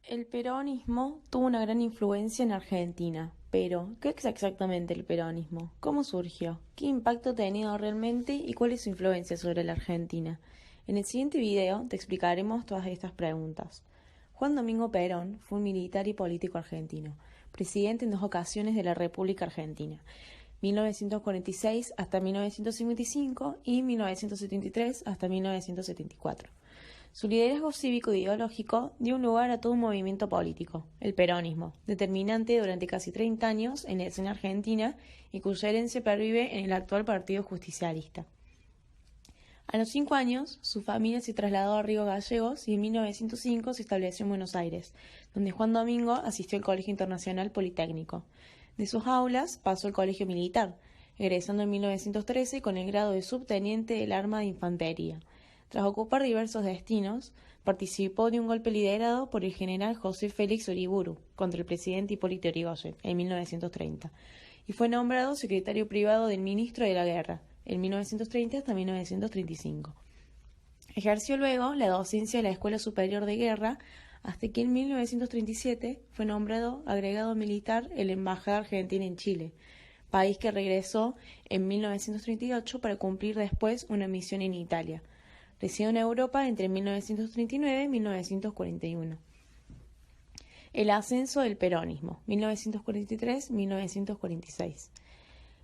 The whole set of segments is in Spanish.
El peronismo tuvo una gran influencia en Argentina, pero ¿qué es exactamente el peronismo? ¿Cómo surgió? ¿Qué impacto ha tenido realmente y cuál es su influencia sobre la Argentina? En el siguiente video te explicaremos todas estas preguntas. Juan Domingo Perón fue un militar y político argentino, presidente en 2 ocasiones de la República Argentina, 1946 hasta 1955 y 1973 hasta 1974. Su liderazgo cívico e ideológico dio lugar a todo un movimiento político, el peronismo, determinante durante casi 30 años en la escena argentina y cuya herencia pervive en el actual Partido Justicialista. A los 5 años, su familia se trasladó a Río Gallegos y en 1905 se estableció en Buenos Aires, donde Juan Domingo asistió al Colegio Internacional Politécnico. De sus aulas pasó al Colegio Militar, egresando en 1913 con el grado de subteniente del Arma de Infantería. Tras ocupar diversos destinos, participó de un golpe liderado por el general José Félix Uriburu contra el presidente Hipólito Yrigoyen en 1930 y fue nombrado secretario privado del ministro de la Guerra en 1930 hasta 1935. Ejerció luego la docencia de la Escuela Superior de Guerra hasta que en 1937 fue nombrado agregado militar en la Embajada Argentina en Chile, país que regresó en 1938 para cumplir después una misión en Italia. Residió en Europa entre 1939 y 1941. El ascenso del peronismo, 1943-1946.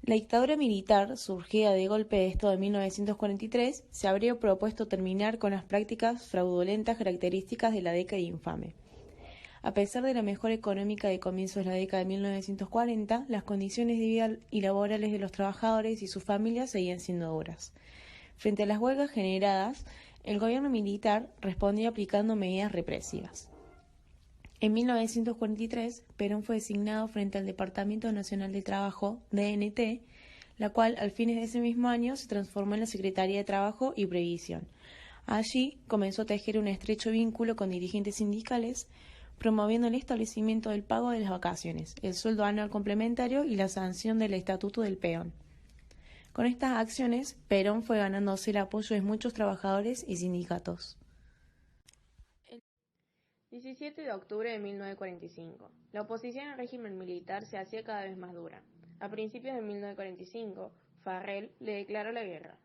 La dictadura militar, surgida de golpe de Estado de 1943, se habría propuesto terminar con las prácticas fraudulentas características de la década infame. A pesar de la mejora económica de comienzos de la década de 1940, las condiciones de vida y laborales de los trabajadores y sus familias seguían siendo duras. Frente a las huelgas generadas, el gobierno militar respondió aplicando medidas represivas. En 1943, Perón fue designado frente al Departamento Nacional de Trabajo, DNT, la cual al fines de ese mismo año se transformó en la Secretaría de Trabajo y Previsión. Allí comenzó a tejer un estrecho vínculo con dirigentes sindicales, promoviendo el establecimiento del pago de las vacaciones, el sueldo anual complementario y la sanción del Estatuto del Peón. Con estas acciones, Perón fue ganándose el apoyo de muchos trabajadores y sindicatos. El 17 de octubre de 1945. La oposición al régimen militar se hacía cada vez más dura. A principios de 1945, Farrell le declaró la guerra.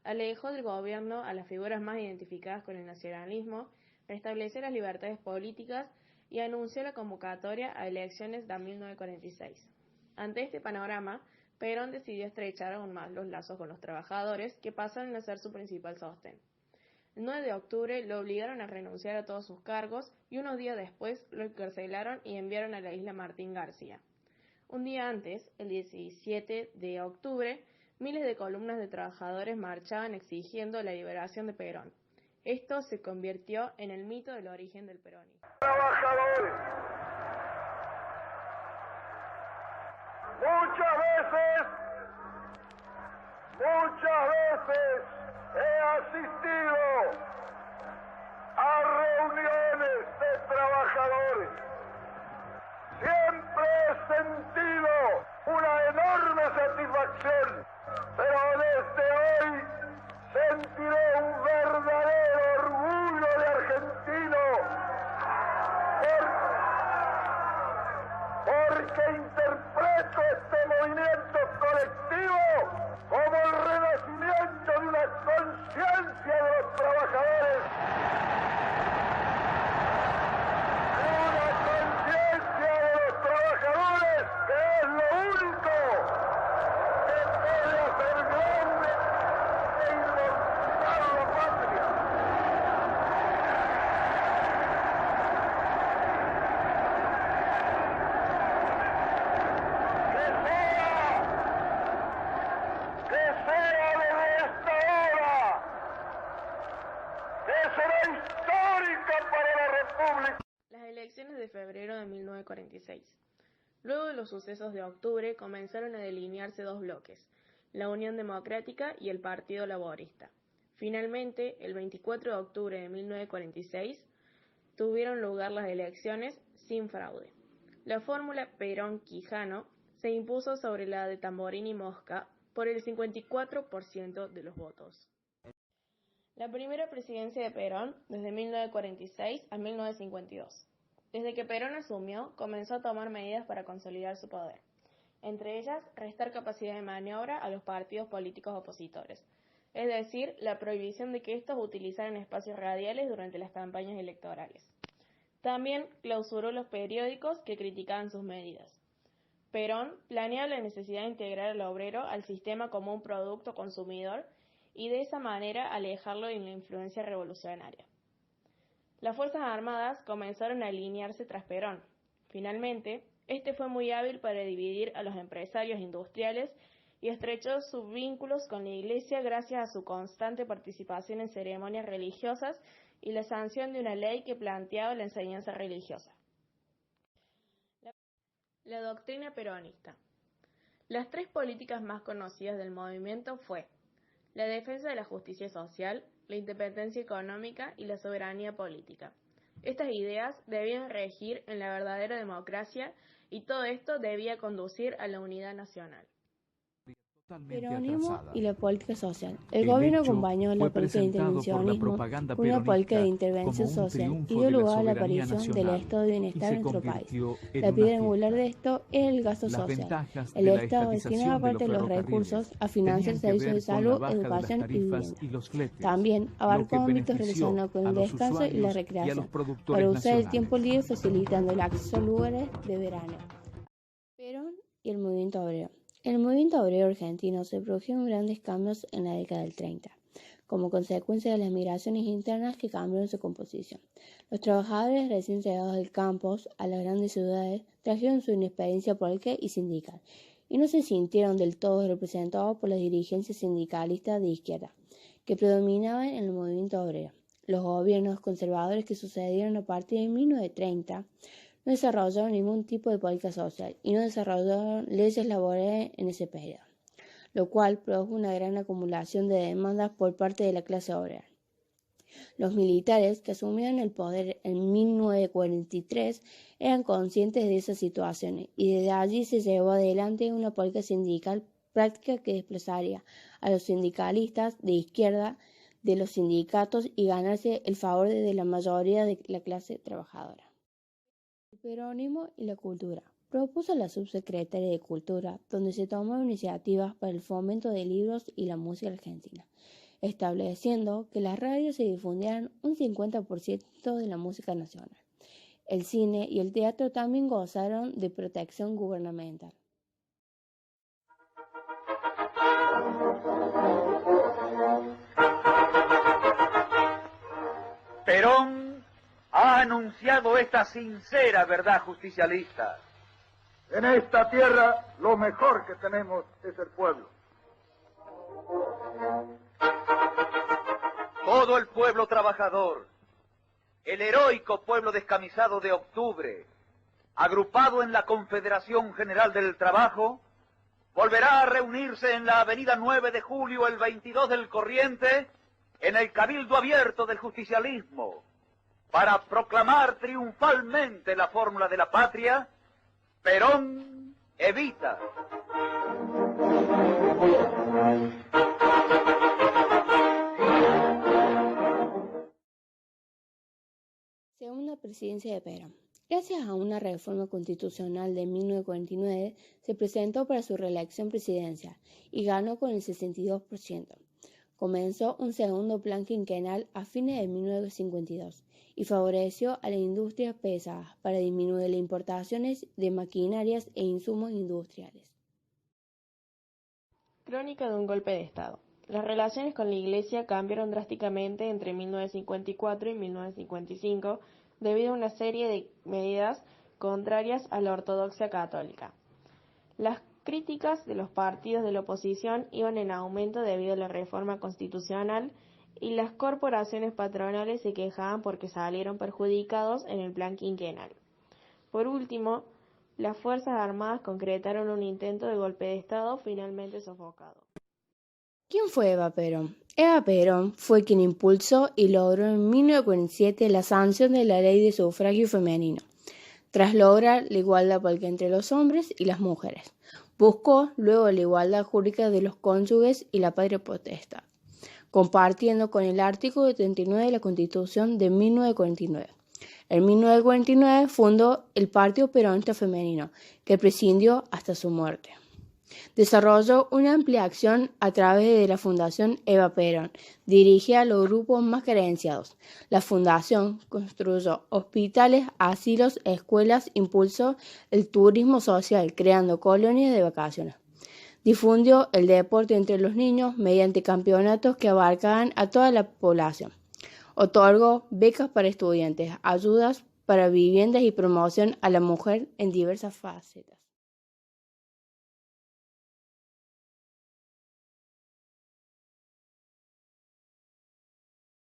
Alejó del gobierno a las figuras más identificadas con el nacionalismo, restableció las libertades políticas y anunció la convocatoria a elecciones de 1946. Ante este panorama, Perón decidió estrechar aún más los lazos con los trabajadores, que pasaron a ser su principal sostén. El 9 de octubre lo obligaron a renunciar a todos sus cargos y unos días después lo encarcelaron y enviaron a la isla Martín García. Un día antes, el 17 de octubre, miles de columnas de trabajadores marchaban exigiendo la liberación de Perón. Esto se convirtió en el mito del origen del peronismo. Trabajadores, muchas veces he asistido a reuniones de trabajadores. Siempre he sentido una enorme satisfacción, pero desde hoy sentiré un verdadero orgullo de argentino, porque interpreto este movimiento colectivo como el renacimiento de una conciencia de los trabajadores, una conciencia de los trabajadores que es lo único que puede hacer grande e inmortal la patria. Las elecciones de febrero de 1946. Luego de los sucesos de octubre comenzaron a delinearse 2 bloques, la Unión Democrática y el Partido Laborista. Finalmente, el 24 de octubre de 1946, tuvieron lugar las elecciones sin fraude. La fórmula Perón-Quijano se impuso sobre la de Tamborini y Mosca por el 54% de los votos. La primera presidencia de Perón desde 1946 a 1952. Desde que Perón asumió, comenzó a tomar medidas para consolidar su poder. Entre ellas, restar capacidad de maniobra a los partidos políticos opositores, es decir, la prohibición de que estos utilizaran espacios radiales durante las campañas electorales. También clausuró los periódicos que criticaban sus medidas. Perón planeaba la necesidad de integrar al obrero al sistema como un producto consumidor y de esa manera alejarlo de la influencia revolucionaria. Las Fuerzas Armadas comenzaron a alinearse tras Perón. Finalmente, este fue muy hábil para dividir a los empresarios industriales y estrechó sus vínculos con la Iglesia gracias a su constante participación en ceremonias religiosas y la sanción de una ley que planteaba la enseñanza religiosa. La doctrina peronista. Las tres políticas más conocidas del movimiento fue la defensa de la justicia social, la independencia económica y la soberanía política. Estas ideas debían regir en la verdadera democracia y todo esto debía conducir a la unidad nacional. Peronismo y la política social. El gobierno acompañó la política de intervencionismo con una política de intervención social y dio lugar a la aparición del estado de bienestar en nuestro país. La piedra angular de esto era el gasto social. El Estado destinaba parte de los recursos a financiar servicios de salud, educación y vivienda. También abarcó ámbitos relacionados con el descanso y la recreación, para usar el tiempo libre facilitando el acceso a lugares de verano. Perón y el movimiento obrero. En el movimiento obrero argentino se produjeron grandes cambios en la década del 30, como consecuencia de las migraciones internas que cambiaron su composición. Los trabajadores recién llegados del campo a las grandes ciudades trajeron su inexperiencia política y sindical, y no se sintieron del todo representados por las dirigencias sindicalistas de izquierda, que predominaban en el movimiento obrero. Los gobiernos conservadores que sucedieron a partir de 1930 no desarrollaron ningún tipo de política social y no desarrollaron leyes laborales en ese periodo, lo cual produjo una gran acumulación de demandas por parte de la clase obrera. Los militares que asumieron el poder en 1943 eran conscientes de esas situaciones y desde allí se llevó adelante una política sindical práctica que desplazaría a los sindicalistas de izquierda de los sindicatos y ganarse el favor de la mayoría de la clase trabajadora. El peronismo y la cultura. Propuso a la subsecretaria de Cultura, donde se tomaron iniciativas para el fomento de libros y la música argentina, estableciendo que las radios se difundieran un 50% de la música nacional. El cine y el teatro también gozaron de protección gubernamental. Perón ha anunciado esta sincera verdad justicialista. En esta tierra lo mejor que tenemos es el pueblo. Todo el pueblo trabajador, el heroico pueblo descamisado de octubre, agrupado en la Confederación General del Trabajo, volverá a reunirse en la Avenida 9 de Julio el 22 del corriente, en el Cabildo Abierto del Justicialismo, para proclamar triunfalmente la fórmula de la patria: Perón evita. Segunda presidencia de Perón. Gracias a una reforma constitucional de 1949, se presentó para su reelección presidencial y ganó con el 62%. Comenzó un segundo plan quinquenal a fines de 1952 y favoreció a las industrias pesadas para disminuir las importaciones de maquinarias e insumos industriales. Crónica de un golpe de Estado. Las relaciones con la Iglesia cambiaron drásticamente entre 1954 y 1955 debido a una serie de medidas contrarias a la ortodoxia católica. Las críticas de los partidos de la oposición iban en aumento debido a la reforma constitucional y las corporaciones patronales se quejaban porque salieron perjudicados en el plan quinquenal. Por último, las Fuerzas Armadas concretaron un intento de golpe de Estado finalmente sofocado. ¿Quién fue Eva Perón? Eva Perón fue quien impulsó y logró en 1947 la sanción de la ley de sufragio femenino, tras lograr la igualdad política entre los hombres y las mujeres. Buscó luego la igualdad jurídica de los cónyuges y la patria potestad, compartiendo con el artículo 79 de la Constitución de 1949. En 1949 fundó el Partido Peronista Femenino, que presidió hasta su muerte. Desarrolló una amplia acción a través de la Fundación Eva Perón, dirigida a los grupos más carenciados. La fundación construyó hospitales, asilos, escuelas, impulsó el turismo social, creando colonias de vacaciones. Difundió el deporte entre los niños mediante campeonatos que abarcaban a toda la población. Otorgó becas para estudiantes, ayudas para viviendas y promoción a la mujer en diversas facetas.